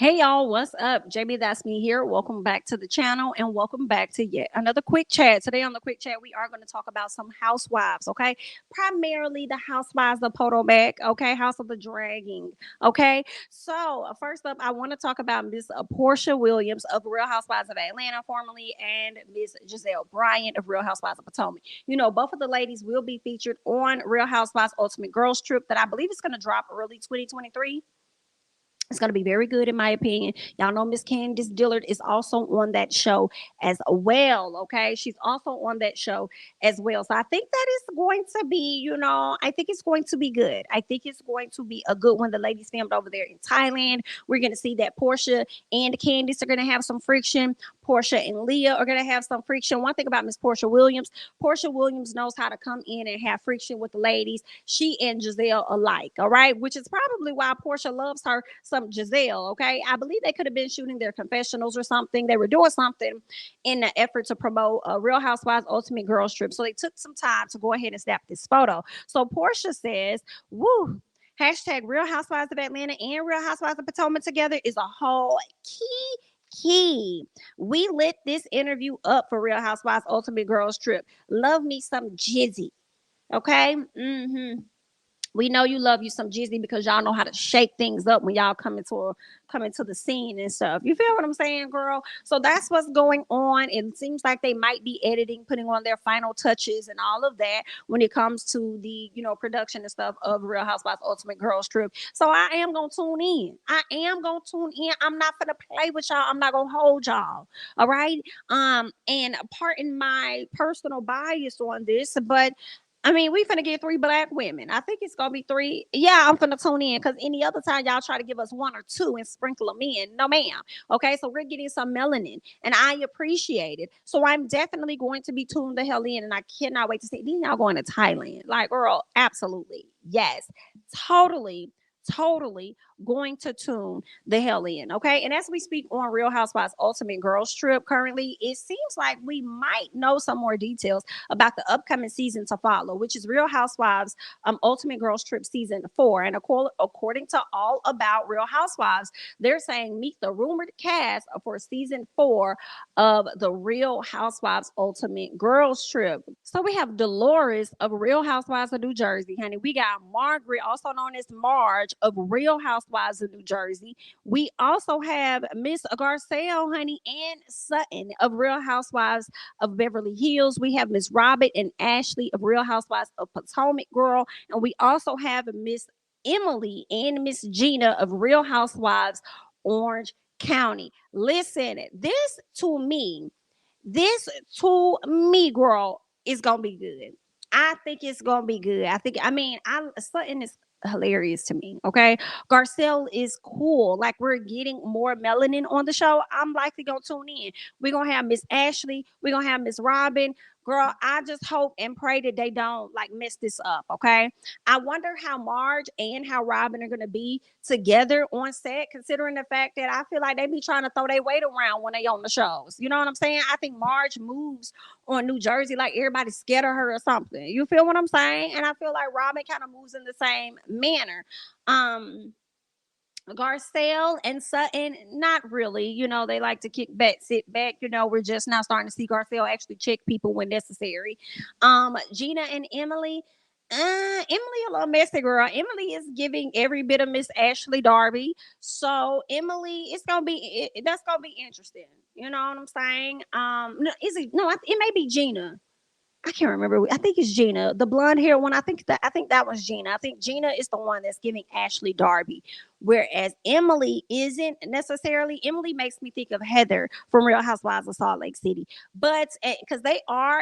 Hey y'all, what's up? JamiThatsMe here. Welcome back to the channel and welcome back to yet another quick chat. Today on the quick chat, we are going to talk about some housewives, okay? Primarily the housewives of Potomac, okay? House of the Dragging, okay? So, first up, I want to talk about Miss Portia Williams of Real Housewives of Atlanta, formerly, and Miss Giselle Bryant of Real Housewives of Potomac. You know, both of the ladies will be featured on Real Housewives Ultimate Girls Trip that I believe is going to drop early 2023. It's going to be very good, in my opinion. Y'all know Miss Candice Dillard is also on that show as well. Okay. She's also on that show as well. So I think that is going to be, I think it's going to be good. I think it's going to be a good one. The ladies filmed over there in Thailand. We're going to see that Portia and Candice are going to have some friction. Portia and Leah are going to have some friction. One thing about Miss Portia Williams knows how to come in and have friction with the ladies. She and Giselle alike. All right. Which is probably why Portia loves her some Giselle. Okay. I believe they could have been shooting their confessionals or something. They were doing something in the effort to promote a Real Housewives Ultimate Girls Trip. So they took some time to go ahead and snap this photo. So Portia says, woo. Hashtag Real Housewives of Atlanta and Real Housewives of Potomac together is a whole key. We lit this interview up for Real Housewives Ultimate Girls Trip. Love me some Jizzy. Okay? We know you love you some Jizzy because y'all know how to shake things up when y'all come into the scene and stuff. You feel what I'm saying, girl? So that's what's going on. It seems like they might be editing, putting on their final touches and all of that when it comes to the production and stuff of Real Housewives Ultimate Girls Trip. So I am gonna tune in. I'm not gonna play with y'all. I'm not gonna hold y'all. All right. And pardon my personal bias on this, but I mean, we finna get 3 black women. I think it's gonna be 3. Yeah, I'm finna tune in because any other time y'all try to give us 1 or 2 and sprinkle them in. No, ma'am. Okay, so we're getting some melanin and I appreciate it. So I'm definitely going to be tuned the hell in and I cannot wait to see. Then y'all going to Thailand. Like, girl, absolutely. Yes. Totally going to tune the hell in. Okay. And as we speak on Real Housewives Ultimate Girls Trip currently, it seems like we might know some more details about the upcoming season to follow, which is Real Housewives Ultimate Girls Trip season 4. And according to All About Real Housewives, they're saying meet the rumored cast for season 4 of the Real Housewives Ultimate Girls Trip. So we have Dolores of Real Housewives of New Jersey, honey. We got Margaret, also known as Marge, of Real Housewives of New Jersey. We also have Miss Garcelle, honey, and Sutton of Real Housewives of Beverly Hills. We have Miss Robyn and Ashley of Real Housewives of Potomac, girl. And we also have Miss Emily and Miss Gina of Real Housewives Orange County. Listen, this to me, girl, is gonna be good. I think it's gonna be good. Sutton is hilarious to me. Okay. Garcelle is cool. Like, we're getting more melanin on the show. I'm likely gonna tune in. We're gonna have Miss Ashley, we're gonna have Miss Robyn. Girl, I just hope and pray that they don't like mess this up. Okay. I wonder how Marge and how Robyn are gonna be together on set, considering the fact that I feel like they be trying to throw their weight around when they on the shows. You know what I'm saying? I think Marge moves on New Jersey like everybody's scared of her or something. You feel what I'm saying? And I feel like Robyn kind of moves in the same manner. Garcelle and Sutton, not really. They like to kick back, sit back. We're just now starting to see Garcelle actually check people when necessary. Gina and Emily. Emily a little messy, girl. Emily is giving every bit of Miss Ashley Darby. So Emily, that's gonna be interesting. You know what I'm saying? No, it may be Gina. I can't remember. I think it's Gina, the blonde hair one. I think that was Gina. I think Gina is the one that's giving Ashley Darby, whereas Emily isn't necessarily. Emily makes me think of Heather from Real Housewives of Salt Lake City, but because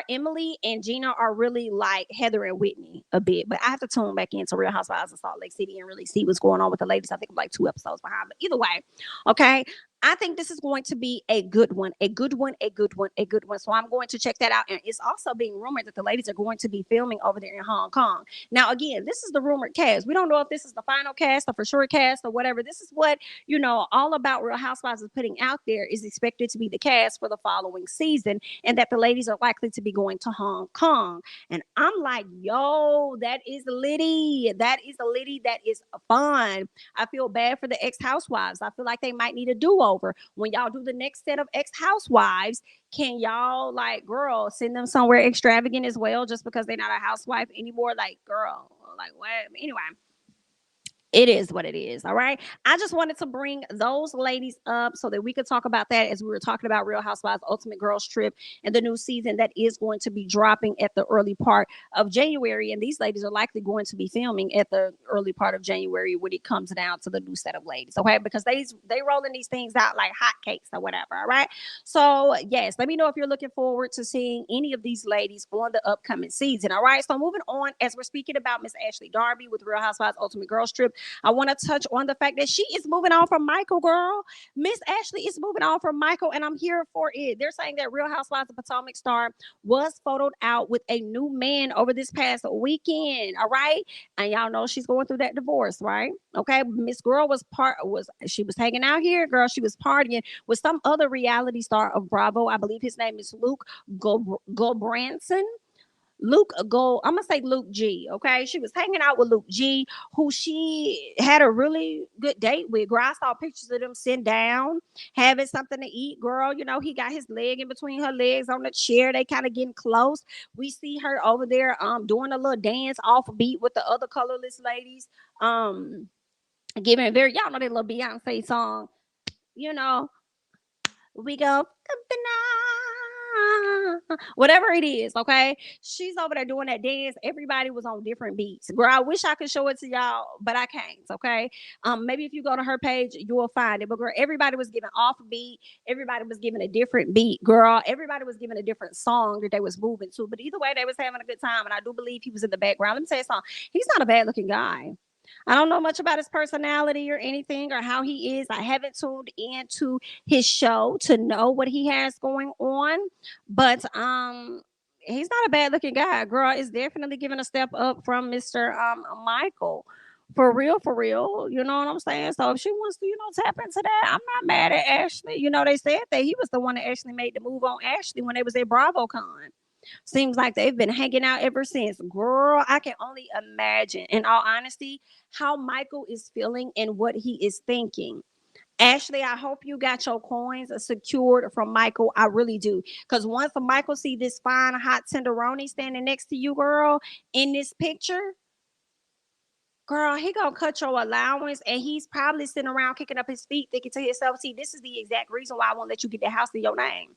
Emily and Gina are really like Heather and Whitney a bit. But I have to tune back into Real Housewives of Salt Lake City and really see what's going on with the ladies. I think I'm like 2 episodes behind, but either way, okay. I think this is going to be a good one, a good one, a good one, a good one. So I'm going to check that out. And it's also being rumored that the ladies are going to be filming over there in Hong Kong. Now, again, this is the rumored cast. We don't know if this is the final cast or for sure cast or whatever. This is what, all about Real Housewives is putting out there is expected to be the cast for the following season, and that the ladies are likely to be going to Hong Kong. And I'm like, yo, that is litty. That is a litty. That is fun. I feel bad for the ex-housewives. I feel like they might need a do-over. When y'all do the next set of ex-housewives, can y'all, like, girl, send them somewhere extravagant as well just because they're not a housewife anymore? Like, girl, like, what? Anyway, it is what it is. All right. I just wanted to bring those ladies up so that we could talk about that as we were talking about Real Housewives Ultimate Girls Trip and the new season that is going to be dropping at the early part of January. And these ladies are likely going to be filming at the early part of January when it comes down to the new set of ladies. Okay. Because they rolling these things out like hotcakes or whatever. All right. So yes, let me know if you're looking forward to seeing any of these ladies on the upcoming season. All right. So moving on, as we're speaking about Miss Ashley Darby with Real Housewives Ultimate Girls Trip, I want to touch on the fact that she is moving on from Michael, girl. Miss Ashley is moving on from Michael, and I'm here for it. They're saying that Real Housewives of Potomac star was photoed out with a new man over this past weekend. All right. And y'all know she's going through that divorce, right? Okay. Miss Girl was hanging out here, girl. She was partying with some other reality star of Bravo. I believe his name is Luke Gobranson. I'm gonna say Luke G. Okay, she was hanging out with Luke G, who she had a really good date with. Girl, I saw pictures of them sitting down, having something to eat. Girl, he got his leg in between her legs on the chair. They kind of getting close. We see her over there, doing a little dance off beat with the other colorless ladies. Giving very, y'all know that little Beyonce song. You know, we go whatever it is, okay? She's over there doing that dance. Everybody was on different beats. Girl, I wish I could show it to y'all, but I can't, okay? Maybe if you go to her page, you will find it. But girl, everybody was giving off beat. Everybody was giving a different beat, girl. Everybody was giving a different song that they was moving to. But either way, they was having a good time. And I do believe he was in the background. Let me tell you something. He's not a bad looking guy. I don't know much about his personality or anything or how he is. I haven't tuned into his show to know what he has going on, but he's not a bad looking guy. Girl is definitely giving a step up from Mr. Michael. For real, for real. You know what I'm saying? So if she wants to, tap into that, I'm not mad at Ashley. They said that he was the one that actually made the move on Ashley when they was at BravoCon. Seems like they've been hanging out ever since. Girl, I can only imagine, in all honesty, how Michael is feeling and what he is thinking. Ashley, I hope you got your coins secured from Michael. I really do. Because once Michael see this fine, hot tenderoni standing next to you, girl, in this picture, girl, he gonna cut your allowance, and he's probably sitting around kicking up his feet, thinking to himself, see, this is the exact reason why I won't let you get the house in your name.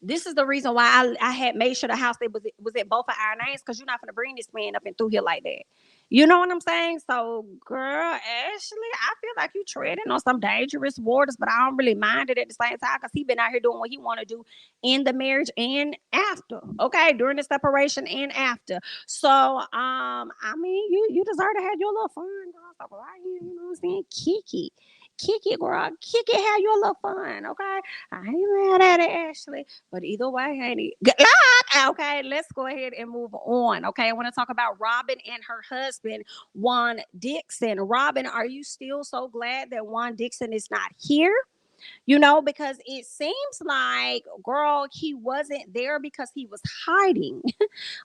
This is the reason why I had made sure the house that was at both of our names, because you're not going to bring this man up and through here like that. You know what I'm saying? So, girl, Ashley, I feel like you treading on some dangerous waters, but I don't really mind it at the same time because he been out here doing what he want to do in the marriage and after. Okay, during the separation and after. So, I mean, you deserve to have your little fun, girl. So right here, you know what I'm saying? Kiki, girl, Kiki, have your little fun, okay? I ain't mad at it, Ashley. But either way, ain't it? Good luck. Okay, let's go ahead and move on. Okay, I want to talk about Robyn and her husband, Juan Dixon. Robyn, are you still so glad that Juan Dixon is not here? Because it seems like, girl, he wasn't there because he was hiding.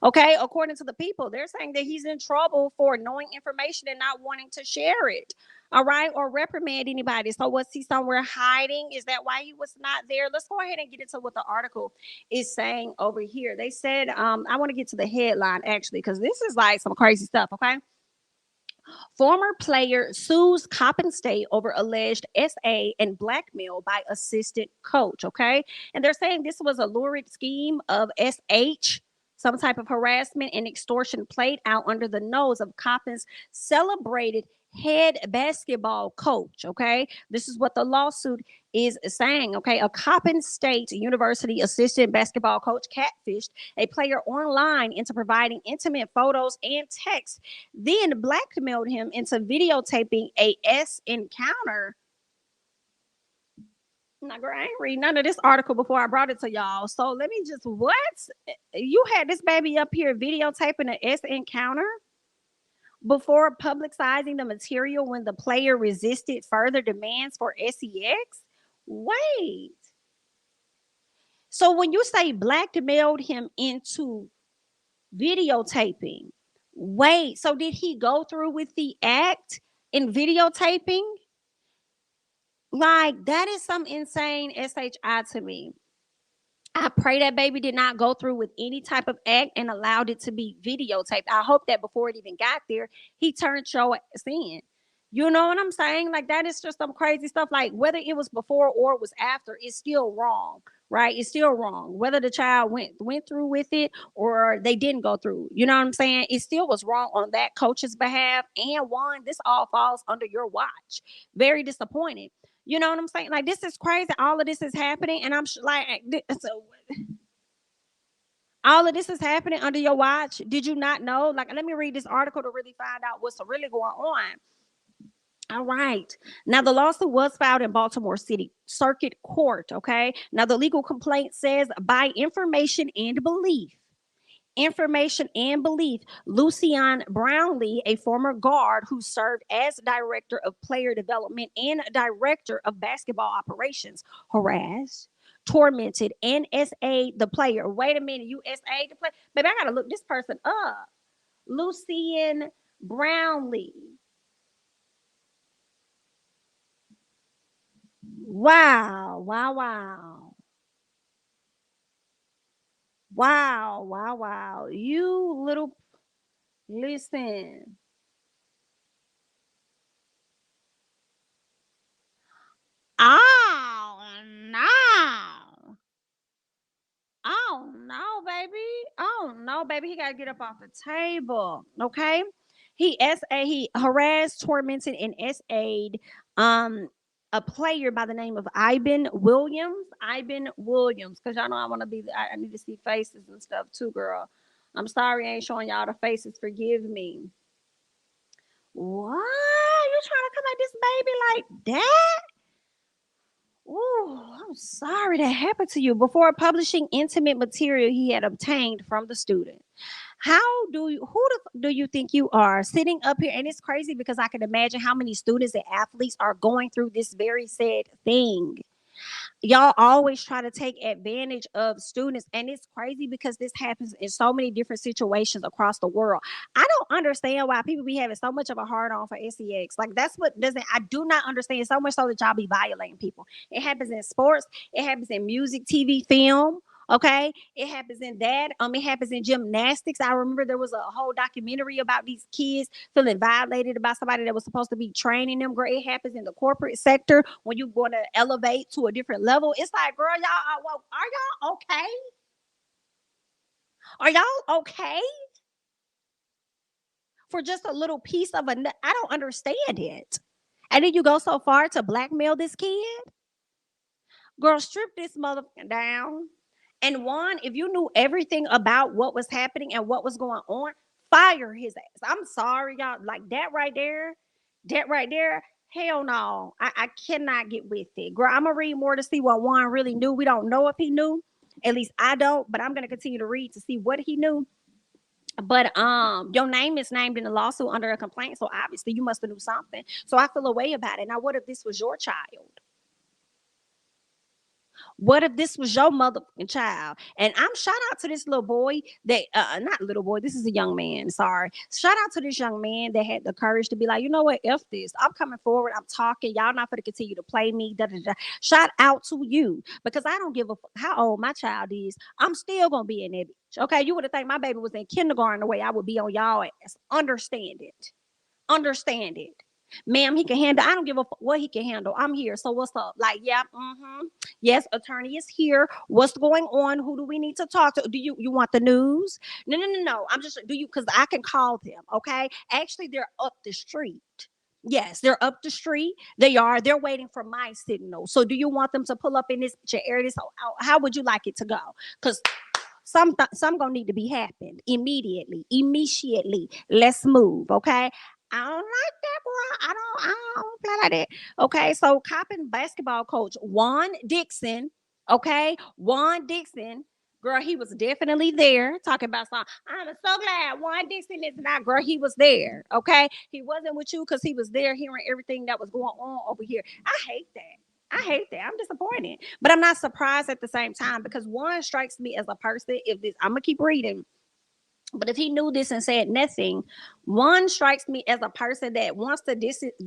Okay, according to the people, they're saying that he's in trouble for knowing information and not wanting to share it. All right, or reprimand anybody. So was he somewhere hiding? Is that why he was not there? Let's go ahead and get into what the article is saying over here. They said, I want to get to the headline actually, because this is like some crazy stuff. Okay. Former player sues Coppin State over alleged SA and blackmail by assistant coach. Okay. And they're saying this was a lurid scheme of SH, some type of harassment and extortion played out under the nose of Coppin's celebrated head basketball coach. Okay. This is what the lawsuit is saying. Okay. A Coppin State University assistant basketball coach catfished a player online into providing intimate photos and texts, then blackmailed him into videotaping a S encounter Now, girl, I ain't read none of this article before I brought it to y'all. So let me just what? You had this baby up here videotaping an S encounter before publicizing the material when the player resisted further demands for sex? Wait. So when you say blackmailed him into videotaping, wait, so did he go through with the act in videotaping? Like, that is some insane SHI to me. I pray that baby did not go through with any type of act and allowed it to be videotaped. I hope that before it even got there, he turned your ass in. You know what I'm saying? Like, that is just some crazy stuff. Like, whether it was before or it was after, it's still wrong, right? It's still wrong. Whether the child went through with it or they didn't go through, you know what I'm saying? It still was wrong on that coach's behalf. And Juan, this all falls under your watch. Very disappointed. You know what I'm saying? Like, this is crazy. All of this is happening, and I'm like, so all of this is happening under your watch. Did you not know? Like, let me read this article to really find out what's really going on. All right. Now, the lawsuit was filed in Baltimore City Circuit Court. Okay. Now, the legal complaint says by information and belief, Lucian Brownlee, a former guard who served as director of player development and director of basketball operations, harassed, tormented, and SA the player. Wait a minute, you SA the player? Baby, I gotta look this person up. Lucian Brownlee. Wow, wow, wow. Wow, wow, wow. You little, listen. Oh, no. Oh no, baby. Oh no, baby. He gotta get up off the table. Okay. He harassed, tormented, and SA'd um a player by the name of Ivan Williams. Ivan Williams. Because y'all know I want to be I need to see faces and stuff too, girl. I'm sorry I ain't showing y'all the faces. Forgive me. What? You trying to come at this baby like that? Oh, I'm sorry that happened to you. Before publishing intimate material he had obtained from the student. How do you, do you think you are sitting up here? And it's crazy because I can imagine how many students and athletes are going through this very sad thing. Y'all always try to take advantage of students, and it's crazy because this happens in so many different situations across the world. I don't understand why people be having so much of a hard on for sex. Like, that's what doesn't, I do not understand, so much so that y'all be violating people. It happens in sports, it happens in music, TV, film. Okay, it happens in that. It happens in gymnastics. I remember there was a whole documentary about these kids feeling violated about somebody that was supposed to be training them. Girl, it happens in the corporate sector when you're going to elevate to a different level. It's like, girl, are y'all okay? Are y'all okay for just a little piece of a? I don't understand it. And then you go so far to blackmail this kid. Girl, strip this motherfucker down. And Juan, if you knew everything about what was happening and what was going on, fire his ass. I'm sorry, y'all. Like, that right there, hell no. I cannot get with it. Girl, I'm gonna read more to see what Juan really knew. We don't know if he knew. At least I don't, but I'm gonna continue to read to see what he knew. But your name is named in the lawsuit under a complaint, so obviously you must have knew something. So I feel a way about it. Now, what if this was your child? What if this was your motherfucking child? And I'm shout out to this little boy that not little boy, this is a young man. Sorry. Shout out to this young man that had the courage to be like, you know what, F this. I'm coming forward. I'm talking. Y'all not gonna continue to play me. Da, da, da. Shout out to you. Because I don't give a fuck how old my child is. I'm still gonna be in that bitch. Okay. You would have think my baby was in kindergarten the way I would be on y'all ass. Understand it. Understand it. Ma'am, he can handle. I don't give a fuck what he can handle. I'm here. So what's up? Like, yeah, yes, attorney is here. What's going on? Who do we need to talk to? Do you want the news? No, no, no, no. I'm just do you because I can call them. Okay, actually, they're up the street. Yes, they're up the street. They are. They're waiting for my signal. So, do you want them to pull up in this area? So, how would you like it to go? Because some gonna need to be happened immediately. Let's move. Okay. I don't like that boy. I don't play like that. Okay, so Coppin basketball coach Juan Dixon. Okay, Juan Dixon. Girl, he was definitely there talking about something. I'm so glad Juan Dixon is not. Girl, he was there. Okay, he wasn't with you because he was there hearing everything that was going on over here. I hate that. I hate that. I'm disappointed, but I'm not surprised at the same time because one strikes me as a person. If this, I'm gonna keep reading. But if he knew this and said nothing, one strikes me as a person that wants to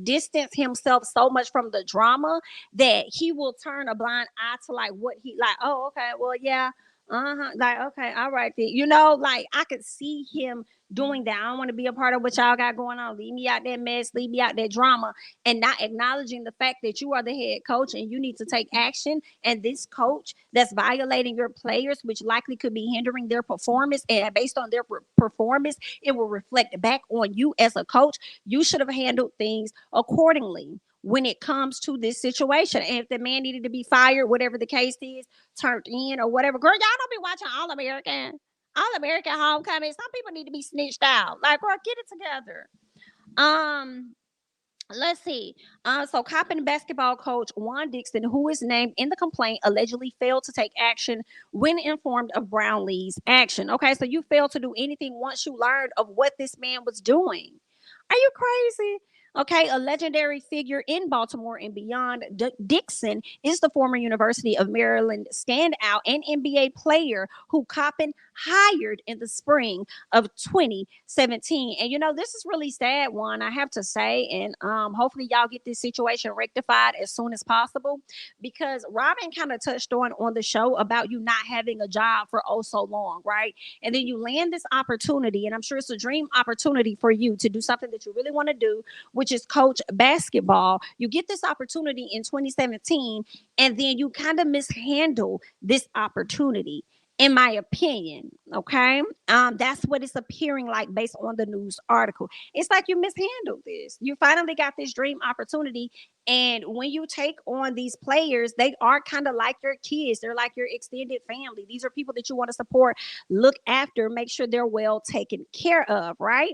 distance himself so much from the drama that he will turn a blind eye to like what he like. Oh, okay, well, yeah, like okay, all right, then. Like I could see him doing that. I don't want to be a part of what y'all got going on. Leave me out that mess. Leave me out that drama, and not acknowledging the fact that you are the head coach and you need to take action. And this coach that's violating your players, which likely could be hindering their performance, and based on their performance, it will reflect back on you as a coach. You should have handled things accordingly when it comes to this situation. And if the man needed to be fired, whatever the case is, turned in or whatever, girl, y'all don't be watching All American Homecoming. Some people need to be snitched out. Like, girl, get it together. Um, let's see. So Coppin basketball coach Juan Dixon, who is named in the complaint, allegedly failed to take action when informed of Brownlee's action. Okay, so you failed to do anything once you learned of what this man was doing. Are you crazy? Okay, a legendary figure in Baltimore and beyond, Dixon is the former University of Maryland standout and NBA player who Coppin hired in the spring of 2017. And this is really sad, one, I have to say. And hopefully y'all get this situation rectified as soon as possible, because Robyn kind of touched on the show about you not having a job for oh so long, right? And then you land this opportunity, and I'm sure it's a dream opportunity for you to do something that you really want to do, which is coach basketball. You get this opportunity in 2017, and then you kind of mishandle this opportunity, in my opinion. Okay, that's what it's appearing like based on the news article. It's like you mishandled this. You finally got this dream opportunity, and when you take on these players, they are kind of like your kids. They're like your extended family. These are people that you want to support, look after, make sure they're well taken care of, right?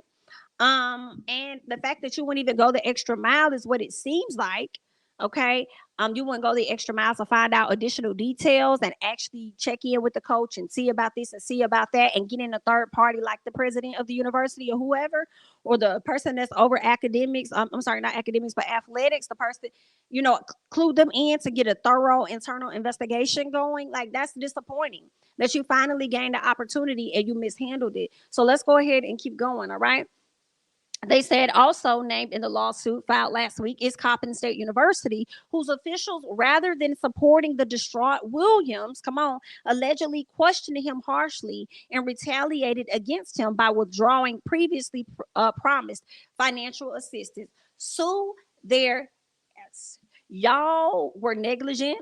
And the fact that you wouldn't even go the extra mile is what it seems like. Okay. You wouldn't go the extra mile to find out additional details and actually check in with the coach and see about this and see about that, and get in a third party like the president of the university or whoever, or the person that's over academics. I'm sorry, not academics, but athletics, the person, clue them in to get a thorough internal investigation going. Like, that's disappointing that you finally gained the opportunity and you mishandled it. So let's go ahead and keep going. All right. They said also named in the lawsuit filed last week is Coppin State University, whose officials, rather than supporting the distraught Williams, allegedly questioned him harshly and retaliated against him by withdrawing previously promised financial assistance. Sue their yes. Y'all were negligent.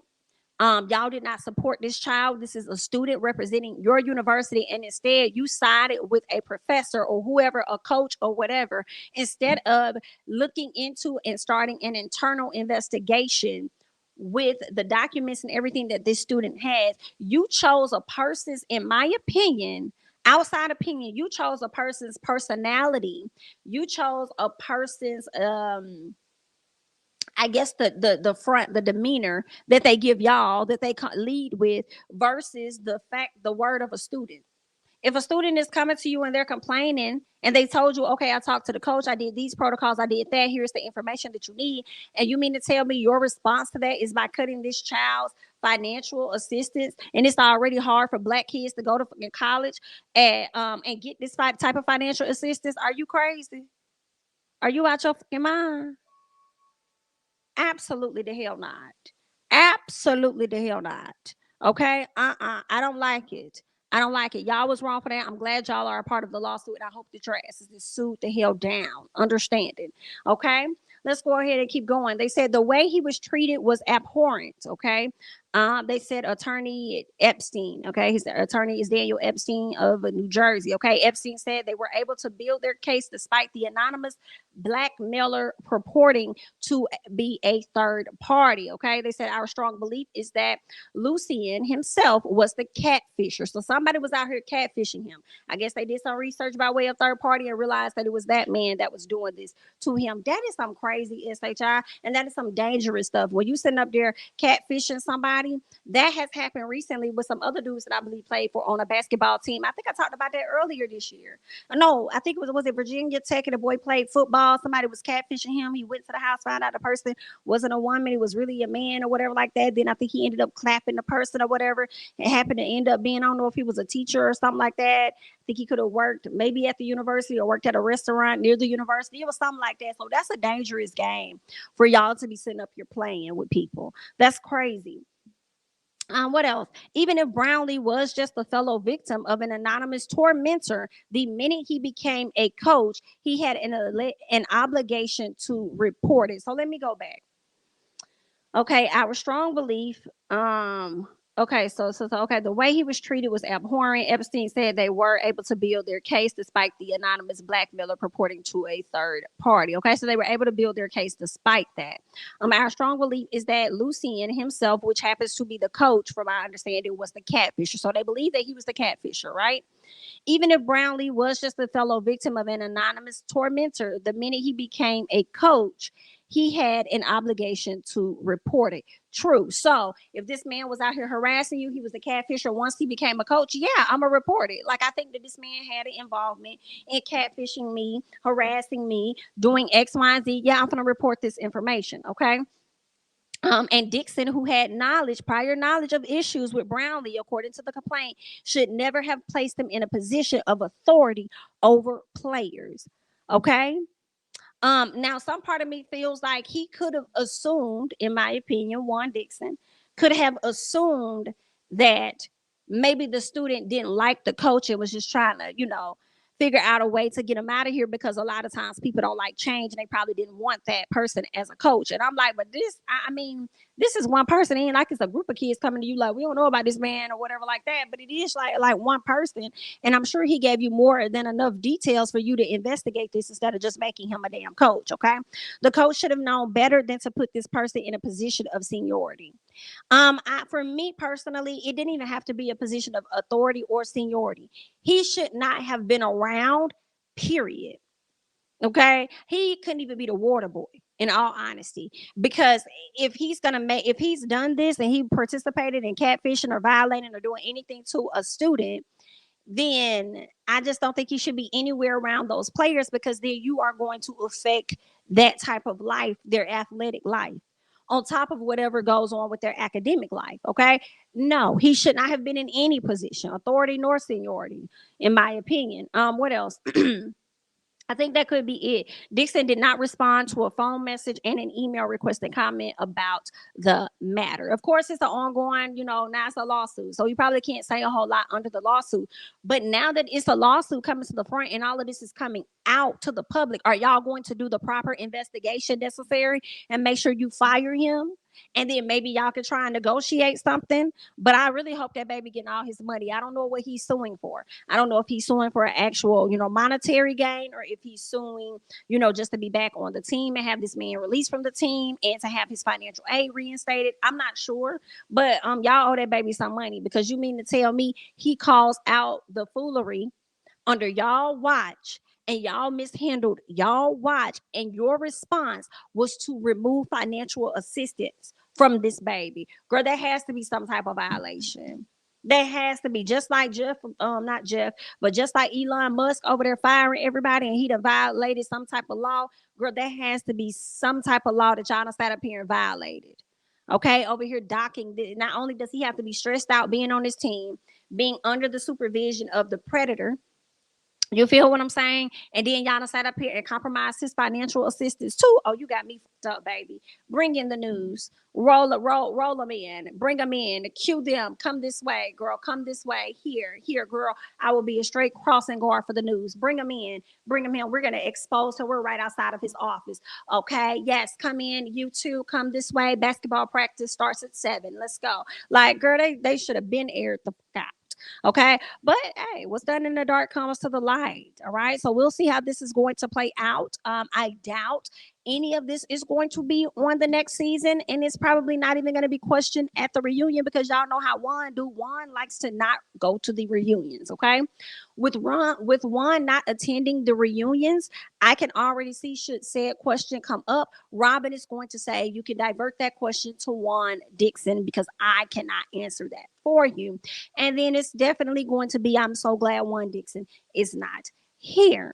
Y'all did not support this child. This is a student representing your university, and instead you sided with a professor or whoever, a coach or whatever, instead of looking into and starting an internal investigation with the documents and everything that this student has. You chose a person's, in my opinion, outside opinion, you chose a person's personality. You chose a person's I guess the front, the demeanor that they give y'all, that they lead with, versus the word of a student. If a student is coming to you and they're complaining and they told you, okay, I talked to the coach, I did these protocols, I did that, here's the information that you need, and you mean to tell me your response to that is by cutting this child's financial assistance, and it's already hard for Black kids to go to college and get this type of financial assistance? Are you crazy? Are you out your fucking mind? Absolutely the hell not. Absolutely the hell not. Okay? I don't like it. I don't like it. Y'all was wrong for that. I'm glad y'all are a part of the lawsuit, and I hope that your asses is sued the hell down. Understanding. Okay? Let's go ahead and keep going. They said the way he was treated was abhorrent. Okay? They said attorney Epstein. Okay? His attorney is Daniel Epstein of New Jersey. Okay? Epstein said they were able to build their case despite the anonymous blackmailer purporting to be a third party. Okay, they said our strong belief is that Lucien himself was the catfisher. So somebody was out here catfishing him. I guess they did some research by way of third party and realized that it was that man that was doing this to him. That is some crazy SHI, and that is some dangerous stuff. When you sitting up there catfishing somebody, that has happened recently with some other dudes that I believe played for on a basketball team. I think I talked about that earlier this year. No, I think was it Virginia Tech, and the boy played football. Somebody was catfishing him. He went to the house, found out the person wasn't a woman, it was really a man or whatever like that. Then I think he ended up clapping the person or whatever. It happened to end up being, I don't know if he was a teacher or something like that. I think he could have worked maybe at the university or worked at a restaurant near the university. It was something like that. So that's a dangerous game for y'all to be sitting up here playing with people. That's crazy. What else? Even if Brownlee was just a fellow victim of an anonymous tormentor, the minute he became a coach, he had an obligation to report it. So let me go back. Okay, our strong belief. Okay, so okay, the way he was treated was abhorrent. Epstein said they were able to build their case despite the anonymous blackmailer purporting to a third party. Okay, so they were able to build their case despite that. Our strong belief is that Lucien himself, which happens to be the coach, from my understanding, was the catfisher. So they believe that he was the catfisher, right? Even if Brownlee was just a fellow victim of an anonymous tormentor, the minute he became a coach, he had an obligation to report it. True. So if this man was out here harassing you, he was a catfisher. Once he became a coach, yeah, I'm going to report it. Like, I think that this man had an involvement in catfishing me, harassing me, doing X, Y, and Z. Yeah, I'm going to report this information. Okay. And Dixon, who had prior knowledge of issues with Brownlee, according to the complaint, should never have placed him in a position of authority over players. Okay. Now some part of me feels like he could have assumed, in my opinion, Juan Dixon could have assumed that maybe the student didn't like the coach and was just trying to, figure out a way to get him out of here, because a lot of times people don't like change and they probably didn't want that person as a coach. And I'm like, but this is one person. It ain't like it's a group of kids coming to you like, we don't know about this man or whatever like that, but it is like one person. And I'm sure he gave you more than enough details for you to investigate this instead of just making him a damn coach. Okay. The coach should have known better than to put this person in a position of seniority. For me personally, it didn't even have to be a position of authority or seniority. He should not have been around, period. Okay, he couldn't even be the water boy, in all honesty, because if he's done this and he participated in catfishing or violating or doing anything to a student, then I just don't think he should be anywhere around those players, because then you are going to affect that type of life, their athletic life, on top of whatever goes on with their academic life. Okay. No, he should not have been in any position, authority nor seniority, in my opinion. What else? I think that could be it. Dixon did not respond to a phone message and an email request and comment about the matter. Of course, it's an ongoing, now it's a lawsuit. So you probably can't say a whole lot under the lawsuit. But now that it's a lawsuit coming to the front and all of this is coming out to the public, are y'all going to do the proper investigation necessary and make sure you fire him? And then maybe y'all can try and negotiate something. But I really hope that baby getting all his money. I don't know what he's suing for. I don't know if he's suing for an actual, monetary gain, or if he's suing, just to be back on the team and have this man released from the team and to have his financial aid reinstated. I'm not sure. But y'all owe that baby some money, because you mean to tell me he calls out the foolery under y'all watch, and y'all mishandled y'all watch, and your response was to remove financial assistance from this baby? Girl, there has to be some type of violation. There has to be, just like not Jeff, but just like Elon Musk over there firing everybody and he done violated some type of law. Girl, there has to be some type of law that y'all done sat up here and violated. Okay, over here docking. Not only does he have to be stressed out being on this team, being under the supervision of the predator, you feel what I'm saying? And then y'all done sat up here and compromised his financial assistance too. Oh, you got me fucked up, baby. Bring in the news. Roll them in. Bring them in. Cue them. Come this way, girl. Come this way. Here, girl. I will be a straight crossing guard for the news. Bring them in. Bring them in. We're going to expose her. We're right outside of his office. Okay? Yes, come in. You two, come this way. Basketball practice starts at 7. Let's go. Like, girl, they should have been aired the fuck out. Okay. But hey, what's done in the dark comes to the light. All right. So we'll see how this is going to play out. I doubt any of this is going to be on the next season, and it's probably not even going to be questioned at the reunion because y'all know how Juan do. Juan likes to not go to the reunions. Okay. With Juan not attending the reunions, I can already see should said question come up, Robyn is going to say you can divert that question to Juan Dixon because I cannot answer that for you. And then it's definitely going to be, I'm so glad Juan Dixon is not here.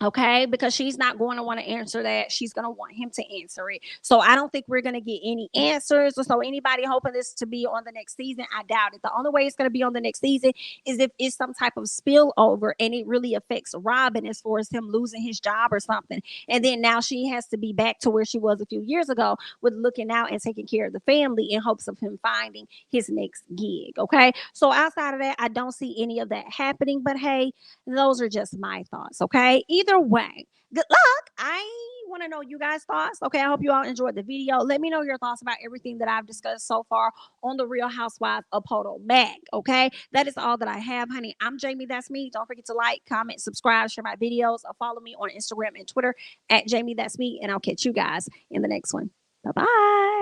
Okay, because she's not going to want to answer that. She's going to want him to answer it. So I don't think we're going to get any answers. So anybody hoping this to be on the next season, I doubt it. The only way it's going to be on the next season is if it's some type of spillover and it really affects Robyn as far as him losing his job or something. And then now she has to be back to where she was a few years ago with looking out and taking care of the family in hopes of him finding his next gig. Okay, so outside of that, I don't see any of that happening. But hey, those are just my thoughts. Okay, either way, good luck. I want to know you guys' thoughts. Okay, I hope you all enjoyed the video. Let me know your thoughts about everything that I've discussed so far on the Real Housewives of Potomac. Okay, that is all that I have, honey. I'm Jamie. That's me. Don't forget to like, comment, subscribe, share my videos, or follow me on Instagram and Twitter at Jamie. That's me, and I'll catch you guys in the next one. Bye bye.